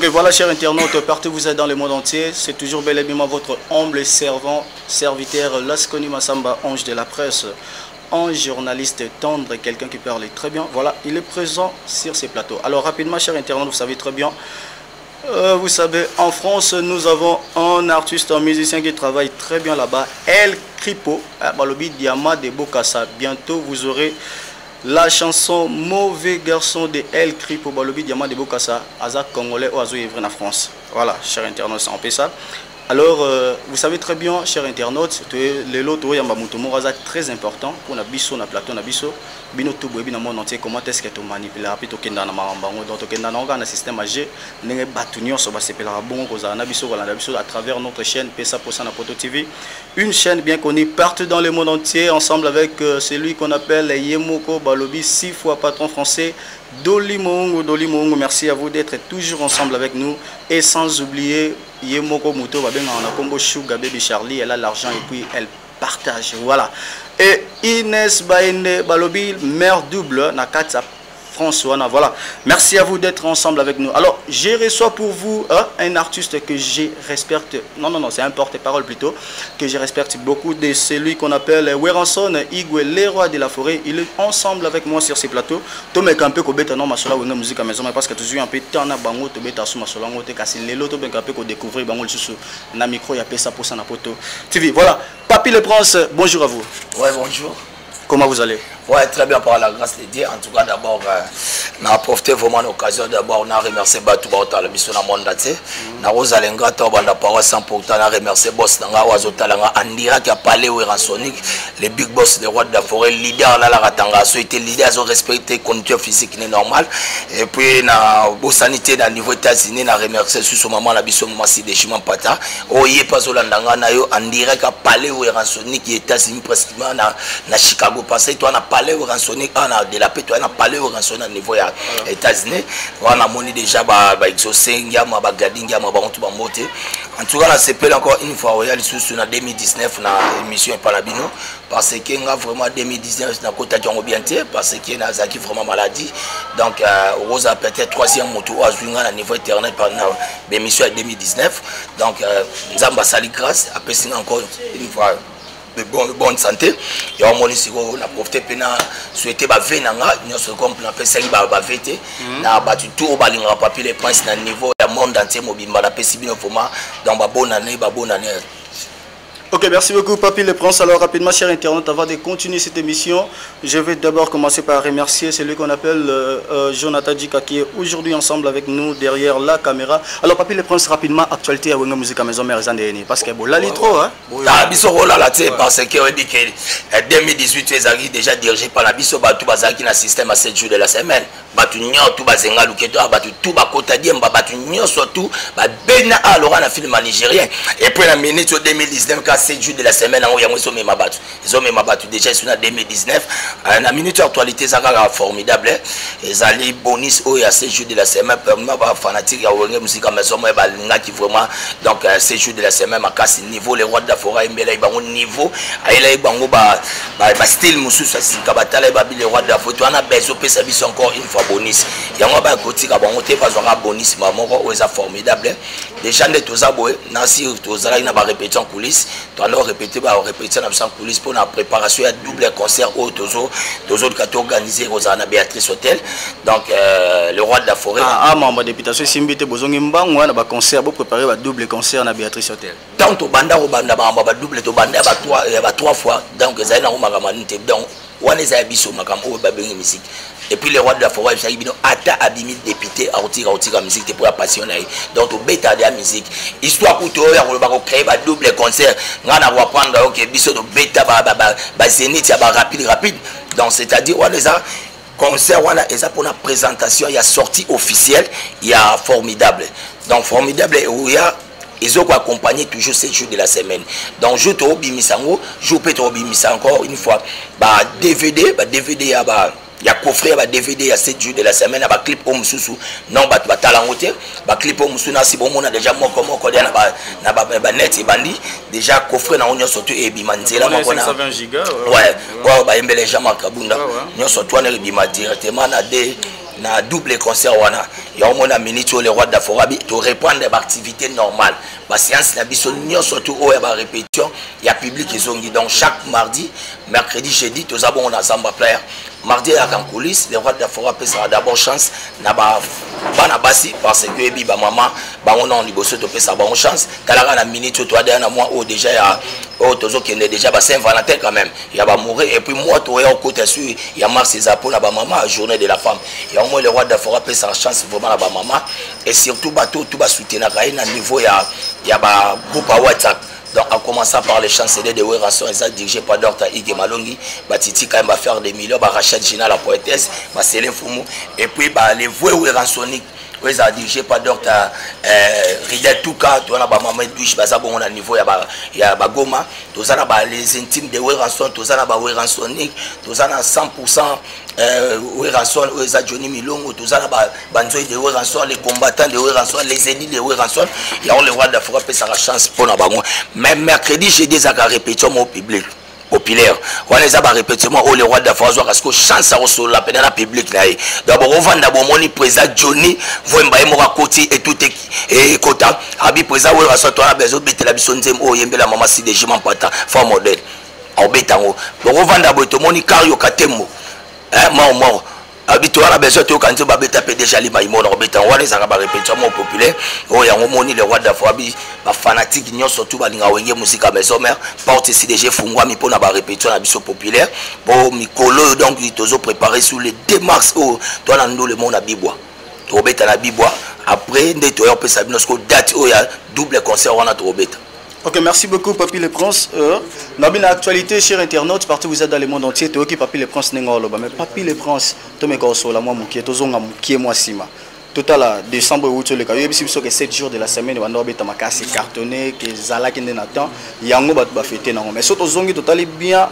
Ok, voilà, chers internautes, partout vous êtes dans le monde entier, c'est toujours bel et bien votre humble servant, serviteur, Laskoni Massamba, ange de la presse, un journaliste tendre, quelqu'un qui parle très bien. Voilà, il est présent sur ces plateaux. Alors rapidement, chers internautes, vous savez très bien, vous savez, en France, nous avons un artiste, un musicien qui travaille très bien là-bas, El Kripo, Balobi Diama de Bokassa. Bientôt, vous aurez la chanson Mauvais garçon de El Kripo, Balobi Diama de Bokassa, Aza Congolais ou Azo Evren en France. Voilà, chers internautes, c'est un peu ça. Alors, vous savez très bien, chers internautes, les lotos yamba mutumo raza très important pour na biso na plateau na biso bino tout boyebi na monde entier comment est-ce que tu manipules rapide okenda na marambango donc okenda na na système AG ndenge batu nyonso ba sepela bongo kozala na biso kolanda biso à travers notre chaîne Pesa Posa na Poto TV, une chaîne bien connue partout dans le monde entier, ensemble avec celui qu'on appelle Yemoko Balobi, 6 fois patron français, Doli Moungo, merci à vous d'être toujours ensemble avec nous et sans oublier Yemoko Muto, on a combo Sugar Baby Charlie, elle a l'argent et puis elle partage, voilà. Et Inès Baende Balobi, mère double, Nakatsa François, voilà. Merci à vous d'être ensemble avec nous. Alors, j'ai reçu pour vous un artiste que je respecte, non, c'est un porte-parole plutôt, que je respecte beaucoup, de celui qu'on appelle Weranson Igwe, les rois de la forêt. Il est ensemble avec moi sur ces plateaux. Tout me campé ko beta non masola ou musique à maison, parce que toujours un peu temps na bango to beta sous masola ngote kasi lelo to ben campé ko découvrir bango le sous na micro ya Pesa Posa na Poto TV. Voilà. Papi le Prince, bonjour à vous. Ouais, bonjour. Comment vous allez? Ouais, très bien par la grâce de Dieu. En tout cas, d'abord, on a profité vraiment de l'occasion. D'abord, on a remercié Batou Baouta, la mission à Monde. On a Rosalenga, on a parlé 100%. On a remercié Boss Nanga, Wazotalanga, Andira qui a parlé au Ransonic, les big boss des rois de la forêt, leader là, la Ratanga, ceux qui étaient leaders, ils ont respecté les conditions physiques normales. Et puis, na sanité dans le niveau États-Unis, on a remercié sur ce moment la mission Massi de Chiman Pata. Oh, il n'y a pas Zolandanga, Andira qui a parlé au Ransonic, qui est États-Unis pratiquement na Chicago. Parce que toi, on a parlé au rançonné, on a de la paix, on a parlé au rançonné au niveau des États-Unis. On a monné déjà exaucé, en tout cas, on s'appelle encore une fois en 2019 dans l'émission Palabino. Parce que vraiment 2019, on a bien parce qu'il y a vraiment maladie. Donc, on a peut-être troisième moto à jouer au niveau internet pendant l'émission 2019. Donc, nous avons sali grâce, après encore une fois. De bonne santé et on a profité pour souhaiter comme on appelle ça na battu tout balinga papier les princes dans niveau du monde entier mobimba la pesibino format dans bonne année. Ok, merci beaucoup Papi le Prince. Alors rapidement, chers internautes, avant de continuer cette émission, je vais d'abord commencer par remercier celui qu'on appelle Jonathan Djika qui est aujourd'hui ensemble avec nous derrière la caméra. Alors Papi le Prince, rapidement, actualité à Wenga Musique à Maison Mère Zandéni, parce que bon, là il trop hein. Parce que dit que 2018 les déjà dirigé par la biso batu bazaki na système à 7 jours de la semaine. Batu nyoto bazenga luketo batu tout bakota diemba batu nyoso tout ba bena alora na film nigérien. Et puis la minute 2019 7 jours de la semaine, ils ont même battu déjà sur 2019. La minute actualité, c'est formidable. Ils allaient bonus il y a 7 jours de la semaine. Fanatique, il y a musique à maison, qui vraiment. Donc, 7 jours de la semaine, à casse niveau, les rois de la forêt, il y a un niveau. Il y a un style, les rois de la forêt. On a besoin de service encore une fois bonus. Il y a un côté qui a un bonus, c'est formidable. Déjà, tous aboués, Nancy, tous allés dans la répétition en coulisses. On a répété dans la coulisses pour la préparation à double concert au Tozo qui a organisé Rosana Béatrice Hotel. Donc, le roi de la forêt. Membre de députation, si vous avez besoin d'un concert, vous préparez un double concert à Béatrice Hotel. Donc, double, trois fois. Donc, vous avez on est à Bissau, musique. Et puis les rois de la forêt, ils ont atta abimi député à la musique pour la passion. Donc, au bêta de la musique. Histoire pour toi, on va créer un double concert. On va prendre ok Bissau de bêta, zénith, rapide. Donc, c'est-à-dire, on les a concert, on a pour la présentation, il y a sortie officielle, il y a formidable. Donc, formidable, où il y a. Ils ont accompagné toujours 7 jours de la semaine. Donc, je te obimisango, je peux te obimisa encore une fois. DVD, il y a coffret, DVD, il y a 7 jours de la semaine, il y a clip au Moussou. Non, il y a talangote, clip au Moussou, si on a déjà net et bandi. Déjà, coffret, on a surtout Ebimanzela. 520 gigas. Ouais, il y a les gens qui ont surtout directement na double concert wana ya au moins minute le roi d'Aforabi to reprendre l'activité normale ba séance na biso surtout au ya ba répétition ya public ezongi donc chaque mardi mercredi jeudi to za bon na Zamba player mardi à Cancoulis le roi d'Aforabi sera d'abord chance na ba bana basi parce que ebi ba maman ba on en liboso to pesa ba chance kala na minute to ada na moi au déjà ya au tozo qui est déjà ba Saint-Valentin quand même ya ba mourir et puis moi to ya côté sur ya mars ses apôtres na ba maman journée de la femme et au moins le roi d'Aforabi sa chance vraiment la ba maman et surtout bateau tout ba soutenir na niveau ya ba groupe WhatsApp. Donc en commençant par les chansonniers de Weranson, ils ont dirigé par Dr. Ige Malongi, Titi quand même va faire des millions, Rachel Gina la poétesse, Céline Foumou, et puis les voix Weransoniques, ils ont dirigé par Dr. Ridel Touka, tu as Maman Douche, on a niveau il y a Goma, tu as les intimes de Weranson, tu as Weransonique, tu as 100%. Weranson, Johnny Milongo, tous les de Weranson, les combattants de Weranson, les élites de Weranson, il y a le roi d'Aforabi sa chance pour nous. Même mercredi, j'ai des répétitions au public. Populaire. On les a répété au le roi d'Aforabi parce que chance à recevoir la peine dans le public. D'abord, on va d'abord mon président Johnny, vous m'avez côté et tout est content. Abi président Weranson, toi la besoin de la bison oh yembe la maman si des jimans pata, fort modèle. En bétango. Donc on va d'abord tout mon cario katemo. Mort habituel à besoin de quand tu vas taper déjà les maïmons en béton on les a répétition populaire oh ya moni le roi d'Aforabi ba fanatique nyo surtout ba linga wenge musique à maison mère porte ici déjà fungwa mi pona ba répétition na biso populaire pour mikolo donc ils tozo préparer sur les 2 mars oh toi na ndo le monde à Bibwa to beta na Bibwa après ndeto yo pesa binosko date oh ya double concert on a to beta. Ok, merci beaucoup, Papi le Prince. Dans l'actualité, chers internautes, partout vous êtes dans le monde entier, tu es Papi le Prince Nengolo. Mais Papi le Prince, tu me gorso la moi mouki, tu zonga mouki moi sima. Total à décembre ou tu le cas. Il y a que 7 jours de la semaine, on doit être makasi cartonné, que zala qui n'attend, yango bat fêter non. Mais surtout zongi total bien.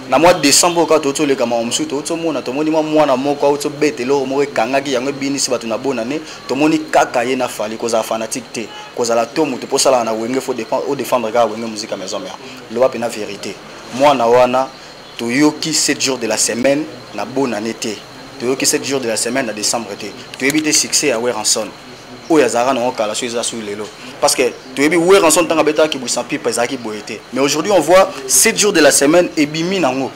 Na mois de décembre quand tu le kama omsu to mona to moni moi na moko to betelo mo kangaki yango binisi batu na bonane to moni kaka ye na fali koza fanatique te koza la tomu te posala na wenge faut défendre ga wenge musique à maison mère le wa pena vérité moi na wana to yoki 7 jours de la semaine na bonane te to yoki 7 jours de la semaine na décembre te to éviter succès à Weranson o ya zara na okala sur ça sur lelo parce que tu es Weranson tanga beta ki busan pipe ezaki boyete mais aujourd'hui on voit 7 jours de la semaine et bimi nango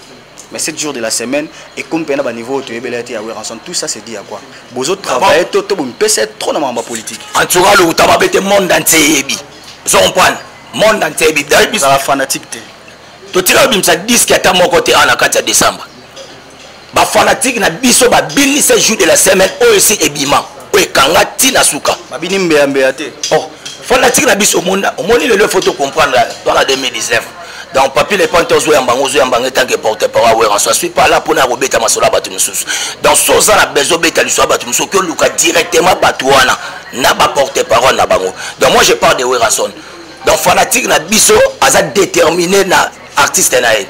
mais 7 jours de la semaine et comme pena ba niveau tu es belati à Weranson tout ça c'est dit à quoi bozo travailler to bon pese trop na mamba politique en tout cas le taba bete monde entier ebi so on prend monde entier ebi d'ailleurs la fanatique te to tira bimsa disque ata moko te en akati ya décembre ba fanatique na biso ba bini 7 jours de la semaine o aussi ebima kanga tina suka babini mbea te oh fanatique na biso monda omoni le photo comprendre dans la 2019 donc Papi les Panthers zo yambango tant que porte-parole Weranson suis pas là pour na robeta masola batu mususu donc soza na bezo beta liswa batu mususu que luka directement batuana na ba porte-parole na bango donc moi je parle de Weranson donc fanatique na biso aza déterminé na artiste na e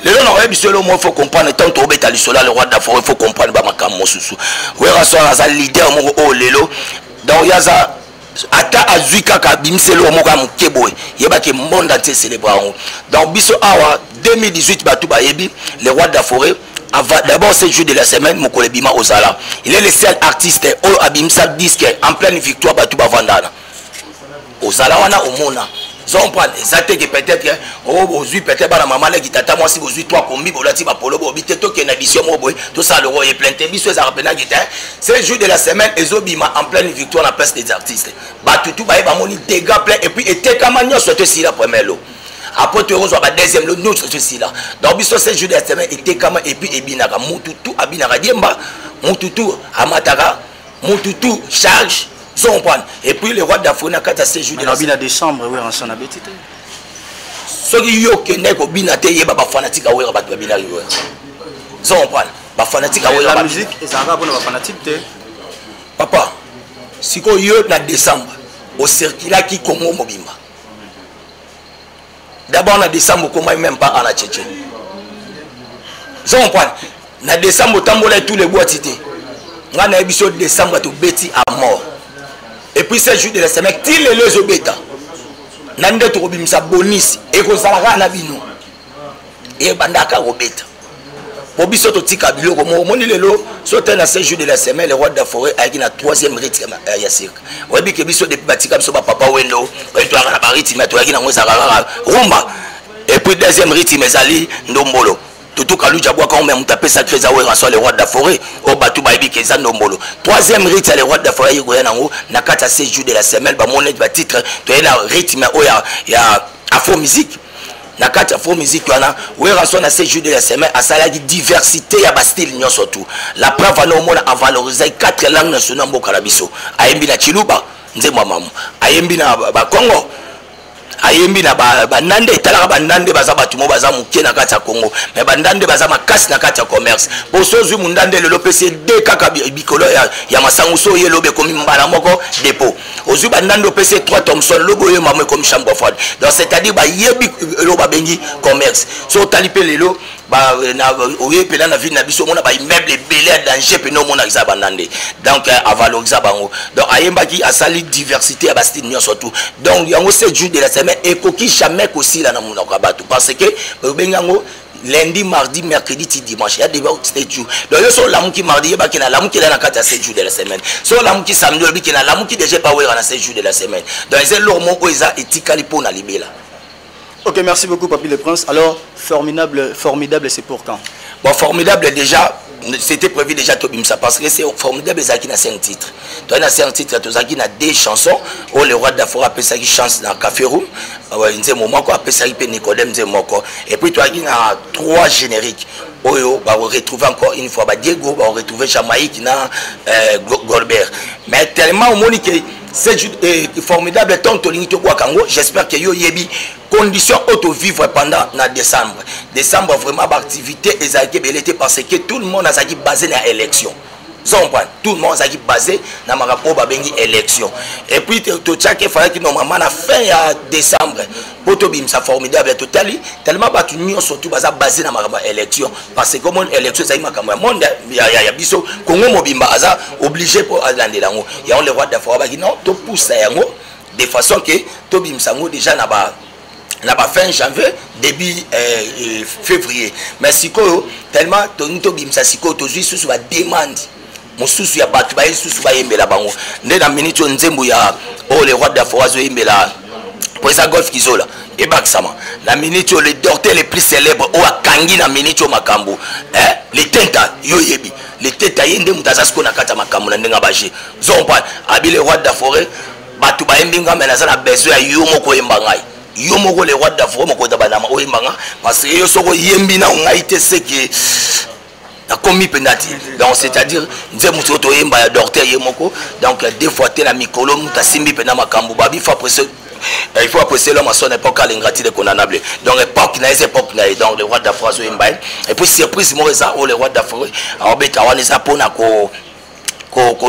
le nom est biso le moi faut comprendre tant to beta liswa le roi d'Aforabi faut comprendre ba makam mususu Weranson aza leader mo o lelo donc yaza ata azuika ka bimselo moka mukeboy yeba ke monde entier célébrer donc biso awa 2018 batu ba yebi le roi d'Aforabi d'abord ce jour de la semaine mokole bima ozala il est le seul artiste au abimsa disque en pleine victoire batu ba vandana ozala wana omona on prend exactement que peut-être aujourd'hui peut-être bana maman la guitare moi si aujourd'hui toi combi bolati ba polo bobite to ke na édition mo boy tout ça le roi est plein biso ça rappelle la guitare c'est jour de la semaine ezobima en pleine victoire la place des artistes ba tutu ba ba moni dégâts plein et puis était kamanyo sote si la première lot après tu reçois ba deuxième lot nous sote si là donc biso c'est jour de la semaine était kama et puis ebinaka mututu abinaka diemba mututu amataka mututu charge et puis le roi d'Aforabi a 16 jours de la semaine. En décembre, oui, on s'en a bêtité. Ce qui est que n'est qu'au il y a des fanatiques à Ouéra. Ça, on prend. Les fanatiques à Ouéra. La musique, c'est un rapport avec les fanatiques. Papa, si on y a décembre, au circuit qui Congo Mobimba. D'abord, en décembre, comment même pas en Tchétchène. Ça, on prend. En décembre, on tamboule tous les bois tités. On a émission de décembre, tout bêtis à mort. Et puis ce jour de la semaine, il est les obéta. Nande to bimsa bonus et ko zalaka na bino. Et bandaka obéta. pour biso to tika biloko moni lelo sote na 16 jours de la semaine le roi de la forêt a na 3e rythme ya cirque oyebi ke biso depuis batika biso ba papa wendo to na ba rythme to yaki na ngweza rumba et puis 2e rythme ezali ndombolo tout kaluja bois quand même tapé sacré zawe rançon le roi de la forêt au batu ba yebiki za ndombolo 3e rythme le roi de la forêt yiko ya nango na kata 16 jours de la semaine ba monet ba titre to na rythme o ya afro musique na kati afro musique wana we rançon na 16 jours de la semaine a salaki diversité ya ba style nyonso tout la preuve na omona a valoriser 4 langues nationales mboka na biso ayembi na chiluba nzemba mamu ayembi na ba Congo ayembi na bandande etalaka bandande baza bato mo baza moke na kati ya Congo mais bandande baza makasi na kati ya commerce bosozwi mundande lelo pesi de kaka bikolo ya masango so ye lobe komi mbala moko dépôt ozwi bandande opesi 3 Thomson lobo ye mamo comme chambre froide donc c'est-à-dire ba yebi lo ba bengi commerce so talipe lelo ba na oye pela na ville na biso mona ba immeuble belé à danger pe no mona za bandande donc a valoriser bango donc ayembaki asali diversité ya ba style nyonso tout donc yango 7 jours de la semaine et koki jamais aussi là na mona ka bato parce que bengango lundi mardi mercredi dimanche il y a des jours donc yo so lamuki mardi ba kina lamuki là na kati ya 7 jours de la semaine so lamuki samedi ba kina lamuki déjà pas wera na 7 jours de la semaine donc c'est lormo oza etikali po na libela. Ok, merci beaucoup Papi le Prince. Alors, formidable, c'est pour quand? Bon, formidable déjà, c'était prévu déjà Tobimsa parce que c'est formidable, ça qui n'a 5 titres. Tu as 5 titres, tu as 2 chansons. Oh, le roi d'Afrique a fait chance dans le Café Room. Et puis tu as 3 génériques. On va retrouver encore une fois Diego, on va retrouver Jamaïque, Goldberg. Mais tellement au monde que c'est formidable tant j'espère que yo yebi conditions auto vivre pendant décembre. Décembre vraiment l'activité est parce que tout le monde a basé dans l'élection. Tout le monde a basé dans ma élection. Et puis tout ça qu'il fallait que normalement à la fin décembre pour Tobim ça formidable tellement battu surtout basé dans ma élection parce que comme élection ça y monde ya biso Congo mobimba aza obligé pour aller là il y a le roi d'Afrique non to pousse yango de façon que Tobim sango déjà na ba fin janvier début février mais siko tellement Tobim sa siko to juste sur la demande mosusu ya batu ba yesusu ba yembela bango nde na minute nzembo ya le roi d'Afrique zo yembela pour ça golf kizola et baksama la minute le docteur les plus célèbres o akangi na minute makambo les tenta yo yebi les tenta yende mutazasko na kata makambo na ndenga baje zompa abi le roi d'Afrique batu ba yembinga mais na besoin yo moko yembangai yo moko le roi d'Afrique moko tabana o yembanga parce que yo soko yembi na ngaite seke commis penalty donc c'est-à-dire nzemu to yemba ya docteur yemoko donc des fois te na mikolo muta simbi pena makambo babi il faut apprécier l'homme à son époque à l'ingratitude condamnable donc époque na époque na donc le roi d'Afrique yemba et puis surprise mo ça le roi d'Afrique a obeta wana za pona ko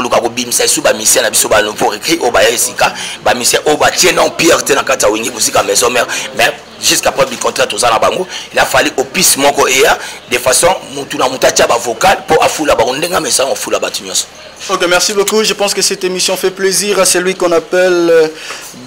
luka ko bimisa su ba mission na biso ba no pour écrire o ba esika ba mission o ba tie non pierre te na kata wingi kusika maison mère mais jusqu'à preuve du contraire tous en bango il a fallu au piste moko ea de façon mutu na mutacha ba vocal pour afula ba ndenga message on fula batinyos. Ok, merci beaucoup. Je pense que cette émission fait plaisir à celui qu'on appelle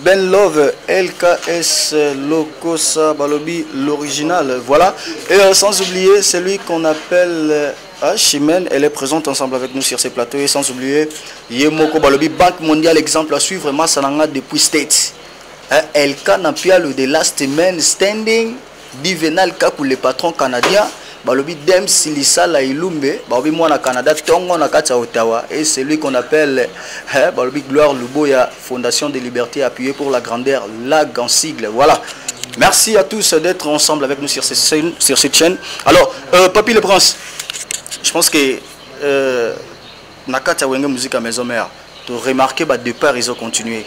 Ben Love, LKS Lokosa Balobi, l'original. Voilà. Et sans oublier celui qu'on appelle Chimène, elle est présente ensemble avec nous sur ces plateaux. Et sans oublier Yemoko Balobi, Banque mondiale, exemple à suivre, Massananga depuis States. LK Nampia, le The Last Man Standing, Divenal Kakou, le patron canadien. Balobi Dem Silisa la Ilumbe, Balobi moi na Canada, Tongo na Kata Ottawa, et celui qu'on appelle Balobi Gloire Luboya, Fondation des Libertés appuyée pour la grandeur, LAG en sigle. Voilà. Merci à tous d'être ensemble avec nous sur cette chaîne. Alors, Papi le Prince, je pense que Nakata Wenge Musique à Maison Mère, tu as remarqué que départ ils ont continué.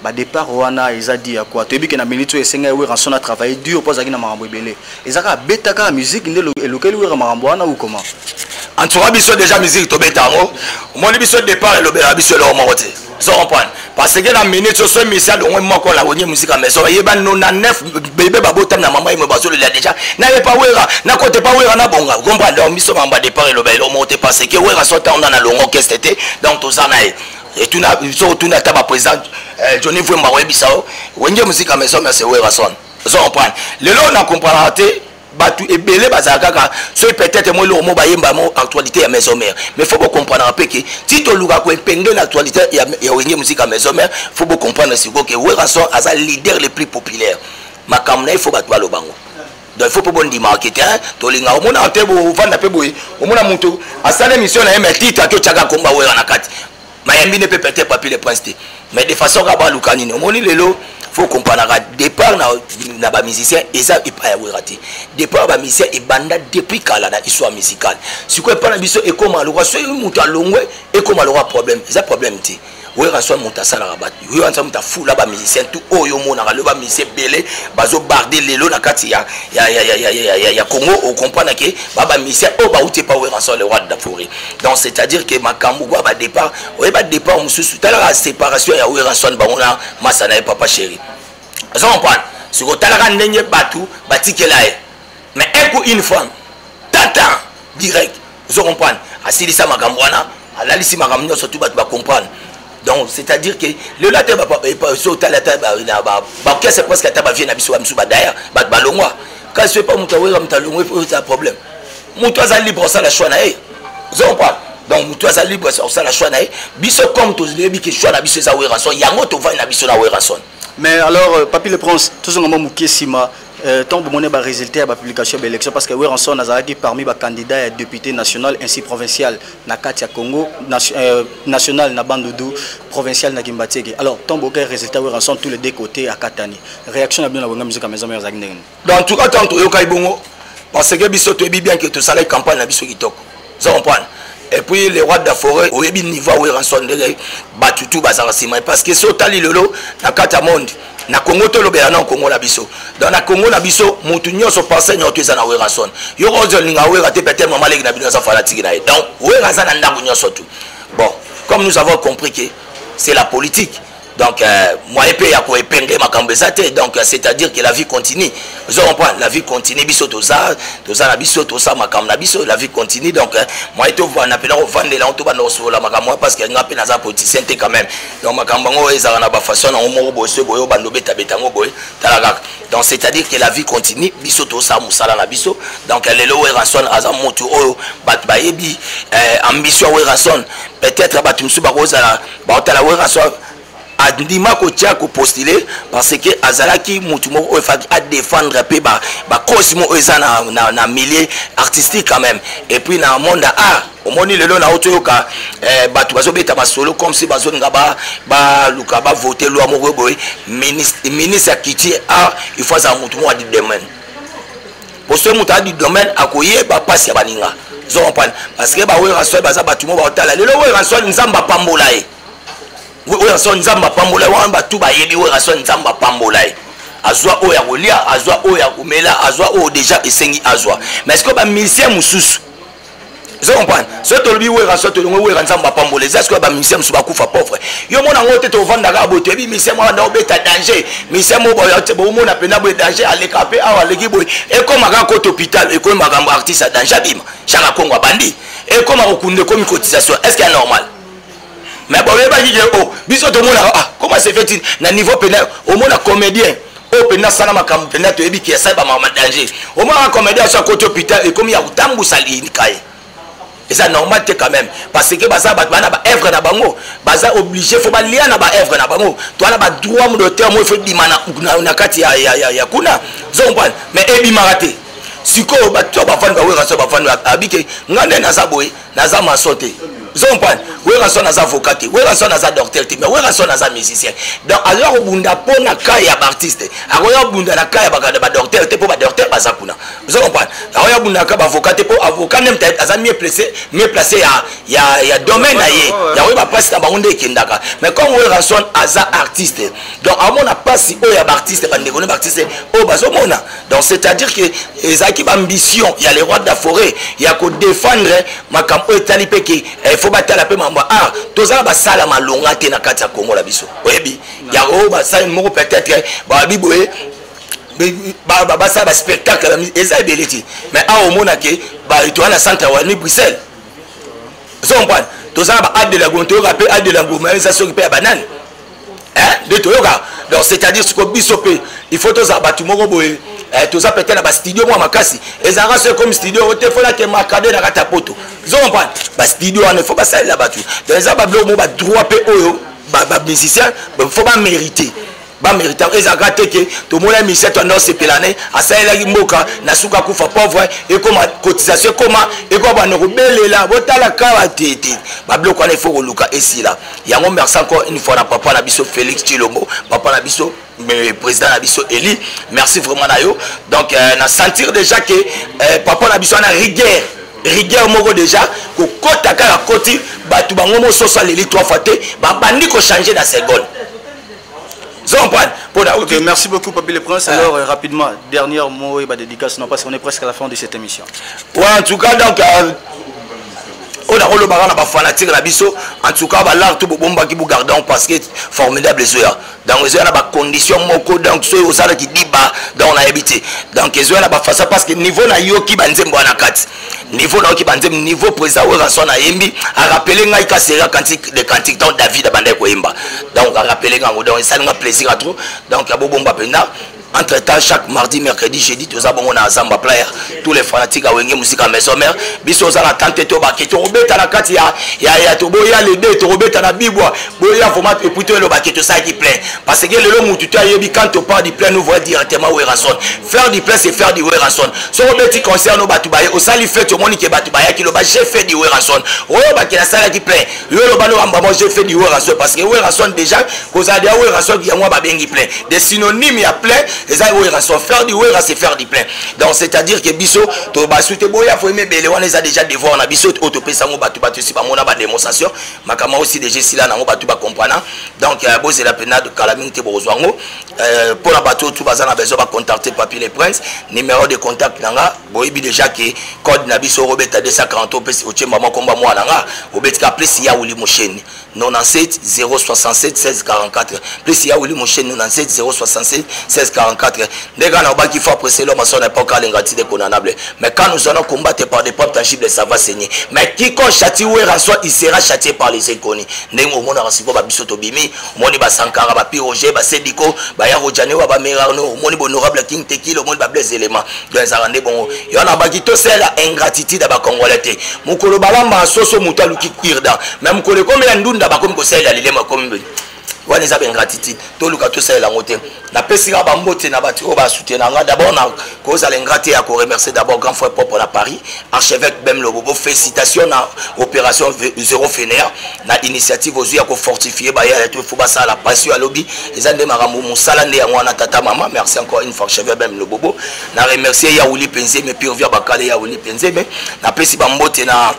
Bah départ wana ils a dit à quoi tu as vu que na minute et senga we rançon a travaillé dur pour ça qui na marambo belé ils a betaka musique ndé lequel we marambo wana ou comment en tout cas biso déjà musique to betango mon biso départ le bela biso le moté ça comprendre parce que na minute so mission le moko la wonye musique à maison yeba no na 9 bébé babotam na maman me bazo le déjà na ye pas wera na côté pas wera na bonga comprendre donc biso mamba départ le bela moté parce que wera so ta on na longo kesté donc to ça na et tout na taba président Johnny Vouemba webisao wenge musique à maison mais c'est wera son ça comprendre le lot na comprendre batu ebele bazaka so peut-être moi le mot bayemba mo actualité ya maison mère mais faut comprendre que si to luka ko penge l'actualité ya wenge musique à maison mère faut comprendre si que Weranson as leader le plus populaire makamna il faut batwa lo bango donc il faut pas bon di marketing to linga omona antebo vanda pe boy omona mutu asale mission na me titre to chaka komba wera na kati mayambi ne peut peut-être pas le prince mais de façon ka ba lukani omoni lelo faut comprendre départ na ba musicien et ça il pas ya raté départ ba musicien et banda depuis kala na histoire musicale si quoi pas na biso et comment le roi so mutu alongwe et comment le roi problème ça problème ti Weranson monta sala rabat Weranson monta fou là ba musicien tout oyo mona le ba musicien belé bazo barder lelo na kati ya Congo on comprend que ba musicien o ba outé pas Weranson le roi de la forêt donc c'est à dire que makambo ba départ mususu tala séparation ya Weranson ba ona masana papa chéri ça on prend si ko tala ndenge batu batikela mais une fois tata direct vous comprendre asili ça makambo wana alalisi makambo surtout batu ba comprendre. Donc c'est-à-dire que le latin va pas sauter la table c'est presque table vient na biso ba d'ailleurs ba longwa quand c'est pas mutawera mtalongwe c'est un problème mutwaza libre ça la choix na on parle donc mutwaza libre ça la choix na biso comme tous les bi choix na biso za Weranson yango to va na biso na Weranson. Mais alors Papi le Prince tout ngamo mukesima tant que mon résultat à la publication de l'élection parce que Weranson a été parmi les candidats à député national ainsi provincial na Katia Congo national na Bandoudu provincial na Gimbatege. Alors tant que résultat Weranson tous les deux côtés à Katani réaction à bien la musique à maison mère Zagnen. Dans tout cas tant que yokai bongo parce que biso to bien que tout ça la campagne na biso kitoko ça on prend et puis les rois de la forêt au niveau Weranson de battu tout bazarasima parce que so tali lolo na Katia monde na Congo to lobela na Congo na biso dans na Congo na biso mutu nyonso pensé nyoto eza na Weranson yo ozo linga wera te peut-être maman leki na bino za fanatique na donc Weranson na ndako nyonso tout bon comme nous avons compris que c'est la politique donc moi épée ya ko épingler makambo ezate donc c'est-à-dire que la vie continue vous comprenez la vie continue biso to za na biso to sa makambo na biso la vie continue donc moi eto vana pena ko vendre la to ba no so la makambo parce que ngape na za politicien te quand même donc makambo ngo ezala na ba façon na mo boso boyo bando beta ngo boy talaka donc c'est-à-dire que la vie continue biso to sa musala na biso donc lelo Weranson aza mutu oyo bat ba yebi ambition Weranson peut-être ba tumsu ba kozala ba tala Weranson Andima ko tia ko postuler parce que azalaki mutu moko a défendre peu ba cosmo ezana na milieu artistique quand même et puis na monde art au moni lelo na otoyoka batu bazobeta ba solo comme si bazonga ba luka ba voter loi moko boy ministre kiti art il faut ça mutu mo di domaine pour ce mutu di domaine akoye ba passe ya baninga zo comprendre parce que ba Weranson baza batu mo ba otala lelo Weranson nzamba pambola Weranson nzamba pambola wamba tu ba yebi Weranson nzamba pambola azwa oya kolia azwa oya kumela azwa o déjà esengi azwa mais est-ce que ba musicien mususu vous comprenez ce to bi Weranson to ngo Weranson nzamba pambola est-ce que ba musicien mususu ba kufa pauvre yo mona ngote to vanda ka boto bi musicien mo nda obeta danger musicien mo boyo te bo mona pena bo danger aleka pe awa leki boy e koma ka ko hôpital e ko makambo artiste danger bima chaka Kongo bandi e koma okunde komi cotisation est-ce que c'est normal. Mais bon, biso to mona comment c'est fait na niveau pénal au moins comédien au pénal sana makambo pénal to ebi ki esa ba mama danger au moins comédien sur côté hôpital et comme ya kutambu sali kai et ça normal quand même parce que baza ba œuvre na bango baza obligé faut ba lia na ba œuvre na bango to ala ba droit mo d'auteur mo faut dimana na kati ya kuna zomban mais ebi maraté siko ba to ba fana ba Weranson ba fana abike ngande na zaboy na za masote Zompan, Weranson as avocat, Weranson as docteur, mais Weranson as musicien. Donc alors bunda pona kaya artiste, alors bunda na kaya ba docteur, te pour ba docteur bazakuna. Zompan, alors bunda ka avocat pour avocat même tête as mieux placé ya domaine aye. Ya oui ba passe ta bande kindaka. Mais comme Weranson as artiste, donc à mon passe o ya artiste ba ndeko na artiste o bazomona. Donc c'est-à-dire que ezaki ba ambition, il y a les rois de la forêt, il y a ko défendre makambo etali peke faut battre la paix mamba tozala basala malonga te na kati ya Congo la biso oyebi ya o basala moko peut-être ba biboye ba basala spectacle eza beleti mais a omona ke ba etoa na centre wa ni Bruxelles zomban tozala ba ad de la gonto rapé ad de la gourmandisation pe banane de toyoka donc c'est-à-dire ce que biso pe il faut tozala batu moko boye tout ça peut-être dans studio moi makasi ezanga c'est comme studio au téléphone que marqué na kata poto vous comprenez ba studio on faut pas ça là bas tout dans les abablo mo ba droit pe oyo ba musicien faut pas mériter ba méritant ezanga te que tout monde musicien toi non c'est pelané à ça il a mboka na suka kufa pauvre et comme cotisation comment et quoi ba no belela botala ka tete ba bloc on il faut luka ici là yango merci encore une fois na papa na biso Félix Chilombo papa na biso mais président Nabiso Eli, merci vraiment Nayo. Donc on sentir déjà que papa Nabiso a rigueur moko déjà que côté à côté batu bango mo so les 3 fois ba bandi ko changer dans seconde. Ok, merci beaucoup Papi le Prince. Alors rapidement dernier mot et dédicace non parce qu'on est presque à la fin de cette émission. Ouais, en tout cas donc on a rôle barana ba fanatique na biso en tout cas ba l'art tout bomba qui vous gardons parce que formidable les heures dans les heures na ba condition moko donc so osala qui dit ba donc on a habité donc les heures na ba face parce que niveau na yo ki banzembo na kati niveau na ki banzembo niveau président wa ranson na yembi a rappeler ngai ka série cantique de cantique donc David abandé ko yemba donc a rappeler ngai donc ça nous plaisir à trop donc a bomba pena. Entre-temps, chaque mardi, mercredi, jeudi, tous abonnés à Zamba Player, tous les fanatiques à Wenge Musique à Maison Mère, bisous à la tante Toba, qui te rebête à la carte, il y a Toboya, les deux, te rebête à la Bibois, Boya, format, et plutôt le baquet, tout ça qui plaît. Parce que le long où tu t'as yébi, quand tu parles du plein, nous voyons directement où est rançon. Faire du plein, c'est faire du où est rançon. Ce rebête qui concerne nos Batoubaye, au sali fait, tout le monde qui est Batoubaye, qui le bat, j'ai fait du où est rançon. Au baquet, la salle qui plaît. Le bano, j'ai fait du où est rançon. Parce que où est rançon déjà, vous avez dit où est rançon, il y a moi, bien qui plaît. Des synonymes, il y a plein. Les faire du wera c'est faire du plein donc c'est-à-dire que biso to basute boya faut aimer bele on les a déjà devoir na biso autopé ça mo batu si pas mon ba démonstration makama aussi déjà si là na mo batu ba comprendre donc bo c'est la peine de calamité bozwango pour la bateau tout bazana besoin ba contacter Papi le Prince numéro de contact nanga boyebi déjà que code na biso robeta 240 au chemba mo komba mo nanga obetika plus ya uli mosheni 97 067 16 44 plus ya uli mosheni 97 067 16 44 les gars n'ont pas qu'il faut apprécier l'homme à son époque à l'ingratitude condamnable. Mais quand nous allons combattre par des preuves tangibles, ça va saigner. Mais quiconque châtie ou est rançon, il sera châtié par les inconnus. N'est-ce pas au monde à Rassibo, Babisoto Bimi, au monde à Sankara, Bapi Roger, Basediko, Bayaro Djane, Bamerano, au monde honorable King Teki, au monde à Blaise éléments. Dans les arrandés, bon, il y en a pas qui te sert la ingratitude à Congolais. Moukolo Balamba, Soso Moutaluki Kirda, même Kole comme un doun d'Abakom Kosel, à l'élève comme on les a ingratitude tout le cas tout ça la montée na pesira ba mbote na bati o ba soutenir d'abord na cause à l'ingraté à remercier d'abord grand frère propre à Paris archevêque Bem Lobobo félicitations na opération zéro fénère na initiative aux yeux à fortifier ba ya tout faut ba ça la passion à lobby les ande maramou musala nde yango na tata maman merci encore une fois archevêque Bem Lobobo na remercier Yaouli Penze mais puis via bakale Yaouli Penze mais na pesi ba mbote na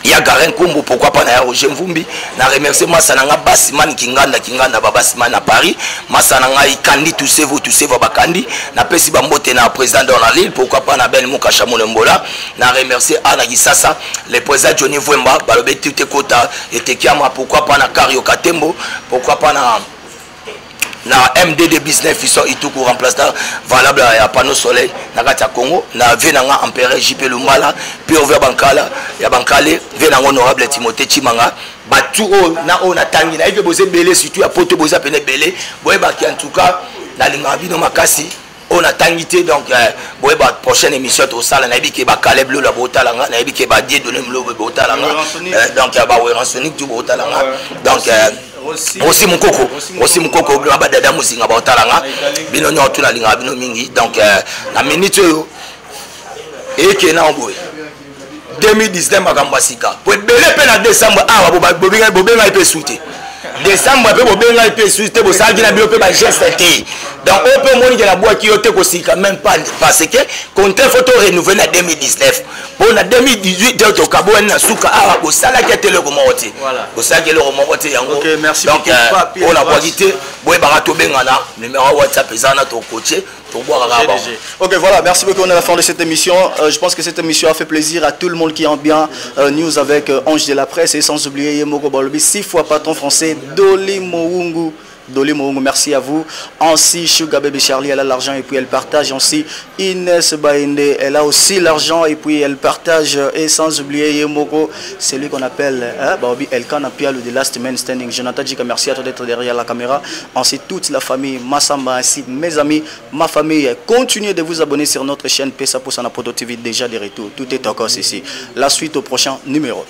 il y a Garen Kombo, pourquoi pas na Roger Mvumbi. Na remercier Massananga Basiman Kinganda Babasiman à Paris. Massananga Ikandi tous ces vos bakandi. Na pesi bambote na président dans la ville, pourquoi pas na Ben Mouka Chamonembola. Na remercier Anna Gisasa, le président Johnny Vwemba, Balobeti Tekota et Tekiama, pourquoi pas na Kario Katembo, pourquoi pas na MDD business ils sont tout remplaçant valable à panneau soleil na kata Congo na venanga empereur JP Lumala puis over bankala ya bankale venanga honorable Timothée Chimanga batu na tangi na boze belé surtout à poto boza pene belé boye ba en tout cas na lingabi no makasi on a tangité donc boye ba prochaine émission au sala na biki ba Caleb lo la botalanga na biki ba die donner lo botalanga donc ba we ransonique du botalanga donc aussi mon coco ba dada musinga ba otalanga bino nyoto na linga bino mingi donc na minute yo et que na boye 2019 makamba sika po belé pe na décembre awa bobenga pe souté décembre pe bobenga pe souté bo sagi na bio pe ba geste té donc on peut monique la boîte qui yote ko sika même pas parce que contrat photo renouvelé en 2019 pour na 2018 to kabo na suka awa bo sala ki tele ko moté voilà bo sala ki le moté yango OK merci donc on la qualité boye barato bengana numéro WhatsApp ezana to coacher. Ok, voilà, merci beaucoup. On est à la fin de cette émission. Je pense que cette émission a fait plaisir à tout le monde qui est en bien news avec Ange de la Presse et sans oublier Yemoko Balobi, 6 fois patron français, Doli Moungu. Dolly Moungo, merci à vous. Ainsi, Sugar Baby Charlie, elle a l'argent et puis elle partage. Ainsi, Inès Bainde, elle a aussi l'argent et puis elle partage. Et sans oublier Yemoko, c'est lui qu'on appelle Elkan Apialou de Last Man Standing. Jonathan Djika, merci à toi d'être derrière la caméra. Ainsi, toute la famille, Massamba, ainsi mes amis, ma famille. Continuez de vous abonner sur notre chaîne Pesa pour Sanapoto TV, déjà de retour. Tout est encore ici. La suite au prochain numéro.